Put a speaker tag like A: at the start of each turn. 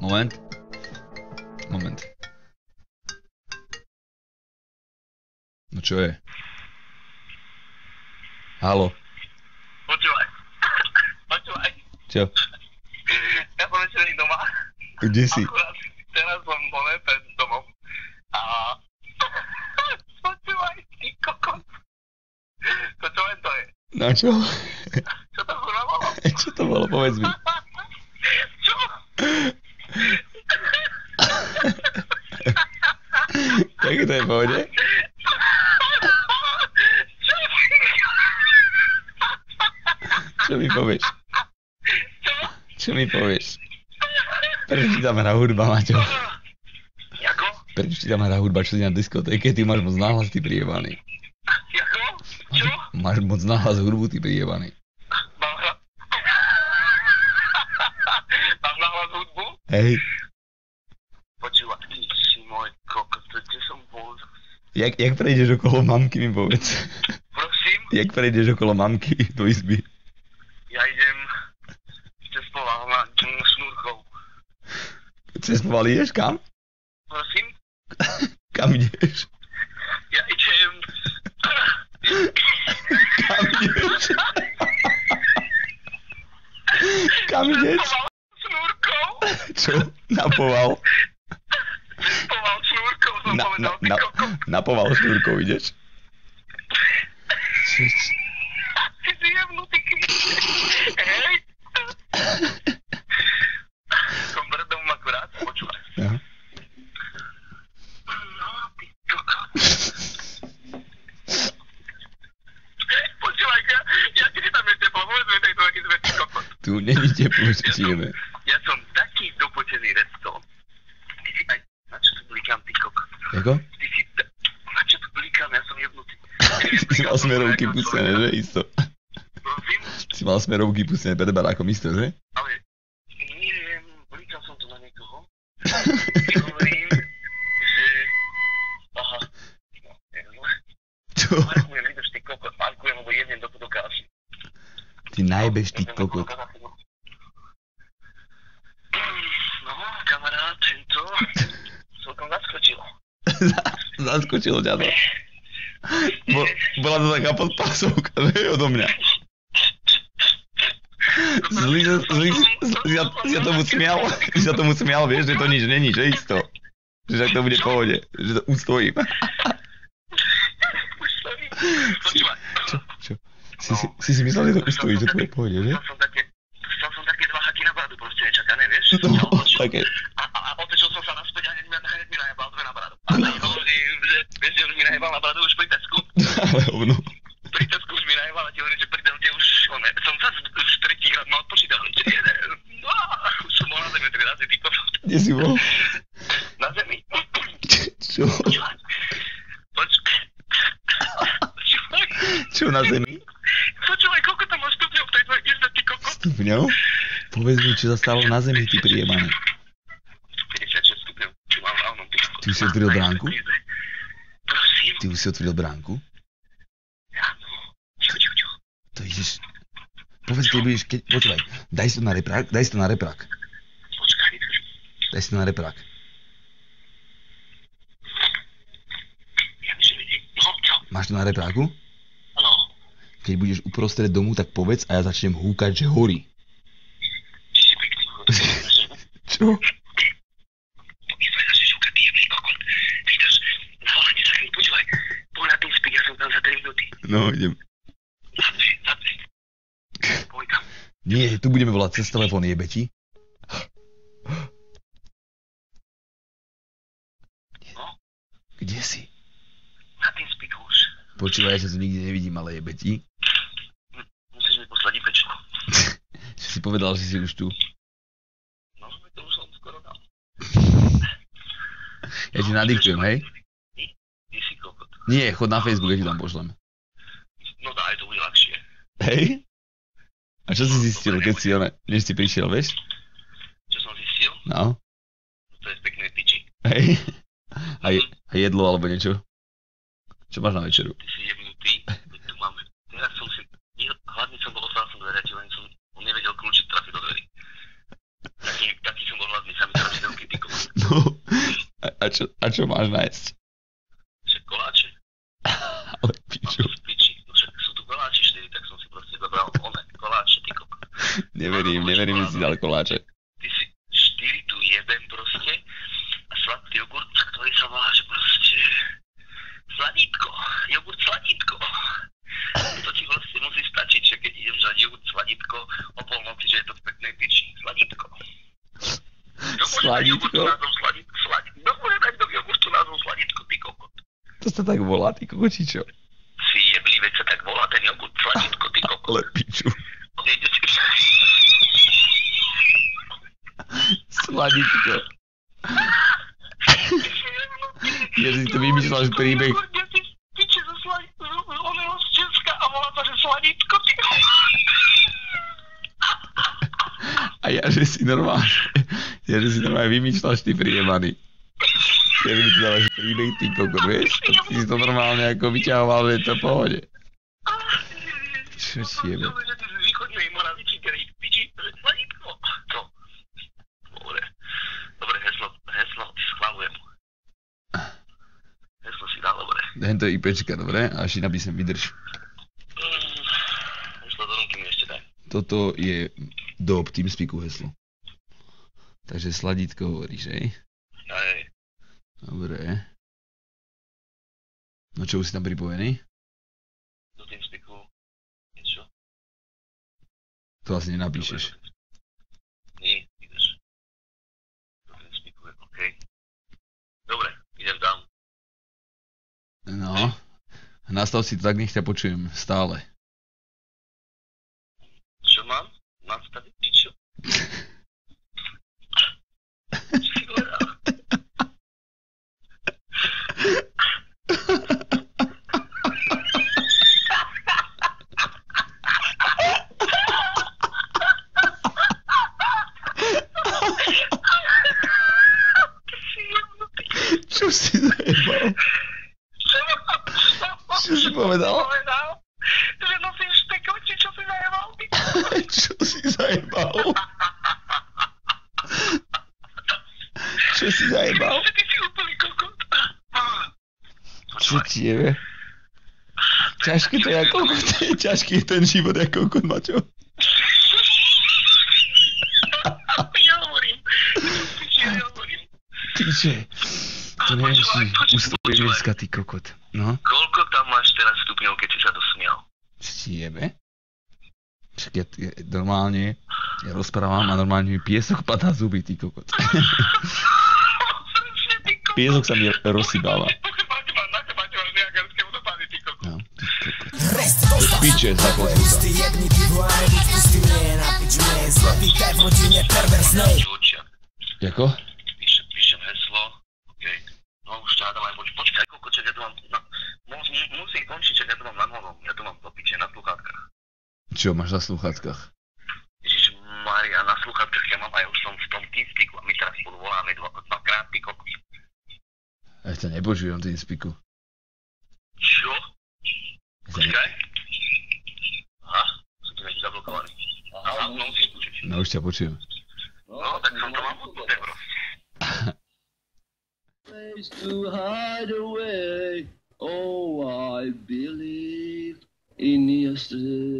A: Moment. No čo je? Haló.
B: Počúvaj.
A: Čo?
B: Ja som ešte není doma.
A: Kde si?
B: Akurát teraz som bol pred domom. A... Počúvaj, ty kokos. To čo len to je?
A: Na čo?
B: Čo to kurva bolo?
A: Čo to bolo? Povedz mi.
B: Čo?
A: Tak to je v pohode? Čo mi povieš? Čo mi povieš? Prečo ti tam hrá hudba, Maťo?
B: Jako?
A: Prečo ti tam hrá hudba, čo si na diskotéke? Ty máš moc náhlas, ty prijebaný.
B: Jako? Čo?
A: Máš moc náhlas hudbu, ty prijebaný.
B: Mám nahlas hudbu?
A: Hej.
B: Počúvaj, ty si môj kokos, to kde som bol?
A: Jak prejdeš okolo mamky, mi povedz.
B: Prosím?
A: Jak prejdeš okolo mamky do izby?
B: Ja idem cez poval na šnúrkou.
A: Cez poval ideš kam?
B: Prosím?
A: Kam ideš?
B: Ja idem...
A: Kam ideš? Kam ideš?
B: Šnúrkou?
A: Čo? Na poval?
B: Cez poval šnúrkou som povedal, ty kokos.
A: Na poval šnúrkou ideš?
B: Ty si jebnutý kvíš. Hej? Som brdom akurát, počúvaj.
A: Ja.
B: No, ty kokos. Počúvaj, ja ti tam ešte povedz mi tejto, aký sme ty kokos.
A: Tu není teplo, čo ti jebe.
B: Ja som taký dopotený redstone. Ty si aj... Na čo tu blikám, ty kokos?
A: Jako?
B: Ty si... Na čo tu blikám, ja som jebnutý.
A: Si mal smerovky pustené, že? Isto.
B: Prosím?
A: Si mal smerovky pustené pred barákom, isto, že?
B: Ale... Nie, blikal som tu na niekoho. Ty hovorím, že... Aha. No, neviem.
A: Čo?
B: Parkujem, ideš ty kokos, parkujem, lebo jednem do podokáši.
A: Ty najbeš, ty kokot.
B: No, kamarát, tento... Celkom zaskočilo.
A: Zaskočilo ťa to. Bola to taká podpásovka, že? Odo mňa. Zlý si sa tomu smial, vieš, že to nič není, že isto. Že tak to bude v pohode, že to ustojím.
B: Už stojím. Počúvaj.
A: Čo? Si myslel, že to ustojí, že to bude v pohode, že?
B: Dostal som také 2 haky na bradu, proste nečakané, vieš?
A: No, také.
B: A otočil som sa naspäť a hneď mi najebal 2 na bradu. A tak hovorím, že vieš, že už mi najebal na bradu už pri Tesku.
A: Ale hovno.
B: Pri Tesku už mi najebal a ti hovorím, že pridel tie už, som zase už tretíkrát mal odpočítať, že no, už som bol na zemi 3 razy, ty kokos.
A: Kde si bol?
B: Na zemi.
A: Čo?
B: Počkaj.
A: Čo na zemi?
B: Počúvaj, koľko tam máš stupňov v tej tvojej izbe, ty kokos?
A: Stupňov? Povedz mi, čo sa stalo na zemi, ty prijebaný.
B: 56 stupňov, čo mám na onom, ty kokos.
A: Ty už si otvoril bránku?
B: Prosím?
A: Ty už si otvoril bránku?
B: Áno. Čo?
A: To ideš... Povedz, keď budeš, počúvaj, daj si to na reprák.
B: Počkaj.
A: Daj si to na reprák.
B: Ja myslím, no, čo?
A: Máš to na repráku?
B: Áno.
A: Keď budeš uprostred domu, tak povedz a ja začnem húkať, že horí.
B: Ty si pekný,
A: Čo?
B: Vyzvedá si šúka, ty jebný kokot. Ty dáš na hlavne sa chvíľ, počúvaj. Poď na tým spík, ja som tam za 3 minúty.
A: No, idem.
B: Za dve. Poď tam.
A: Nie, tu budeme volať cez telefón, jebe ti.
B: No?
A: Kde si?
B: Na tým spíku už.
A: Počúvaj, ja sa tu nikde nevidím, ale jebe ti.
B: Musíš mi poslať IPčko.
A: Čo si povedal, že si už tu?
B: No, to už som skoro dal.
A: Ja ti nadiktujem, hej?
B: Ty si kokot.
A: Nie, chod na Facebook, ja ti tam pošlem.
B: No daj, to bude ľahšie.
A: Hej? A čo si zistil, keď si než si prišiel, vieš?
B: Čo som zistil?
A: No.
B: To je pekné piči.
A: Hej? A jedlo alebo niečo? Čo máš na večeru?
B: Ty si jebnutý. Tu máme. Teraz som si... Hlavne som bol otváral som dvere, len som... On nevedel,
A: No, a čo máš nájsť?
B: Však koláče.
A: Ale piču,
B: Piči, no však sú tu koláče 4, tak som si proste zobral koláče, ty kokos.
A: neverím, že si dal koláče.
B: Ty si 4 tu jebem proste a sladký jogurt, ktorý sa volá, že proste sladítko, jogurt sladítko. To ti proste musí stačiť, že keď idem žrať jogurt sladítko o polnoci, že je to v peknej piči. Sladítko.
A: Sladítko?
B: Kto môže dať do jogurtu názov sladítko, ty kokot?
A: To sa tak volá, ty kokočičo.
B: Si jeblý, veď sa tak volá ten jogurt sladítko, ty kokot.
A: Ale piču. Sladítko. Ja si to vymýšľaš príbeh.
B: Piče zo sladítko, oného z Česka a volá to, že sladítko, ty kokot.
A: A ja, že si normálne vymýšľaš ty príjemaný. Ja, že mi tu dávaš príbeh, ty kokot, vieš? Ty si to normálne ako vyťahoval, že je to v pohode. Čo si jebe?
B: Východnej Moravici, piči, sladítko. Co? Dobre, heslo, schvalujem. Heslo si dá, dobre.
A: Hento je IPčka, dobre? A ešte napísem, vydrž.
B: Heslo do ruky mi ešte daj.
A: Toto je do TeamSpeaku heslo. Takže sladítko hovoríš, hej?
B: Hej.
A: Dobre. No čo, už si tam pripojený?
B: Do TeamSpeaku niečo?
A: To asi nenapíšeš.
B: Nie, ideš. Do TeamSpeaku je OK. Dobre, idem tam.
A: No. Nastav si to tak, nech ťa počujem stále.
B: Čo mám? Mám staviť pičo? Čo si povedal?
A: Čo si zajebal? Čo si povedal?
B: Že nosíš tekoči, čo si zajebal?
A: Čo si zajebal? Čo si zajebal?
B: Ty si úplný kokot.
A: Čo ti jebe? Ťažké to je ako kokot. Ťažký je ten život ako kokot, Maťo.
B: Ja hovorím.
A: Tyče. To neviem si ustojiť dneska, ty kokot. No?
B: Koľko tam máš teraz stupňov, keď si sa dosmial?
A: Čo ti jebe? Však ja normálne, ja rozprávam a normálne mi piesok padá zuby, ty kokot. Piesok sa mi rozsýbáva. No, ty kokot. Piče, zaklopil sa. Jako?
B: Píšem heslo. Okay. No už ťa dávaj, počkaj, koľko, ja to mám, musím končiť, čak ja to mám na novom, ja to mám do piče na sluchátkach.
A: Čo máš na sluchátkach?
B: Ježišmaria, na sluchátkach ja mám, aj už som v tom TeamSpeaku a my teraz spolu voláme dvakrát, ty kokos.
A: Ja ťa nepočujem v TeamSpeaku.
B: Čo? Počkaj. Aha, som tu nejaký zablokovaný. Aha, no musíš počuť.
A: No už ťa počujem.
B: No, tak som to mám odbuté, bro.
C: Place to hide away. Oh, I believe in yesterday.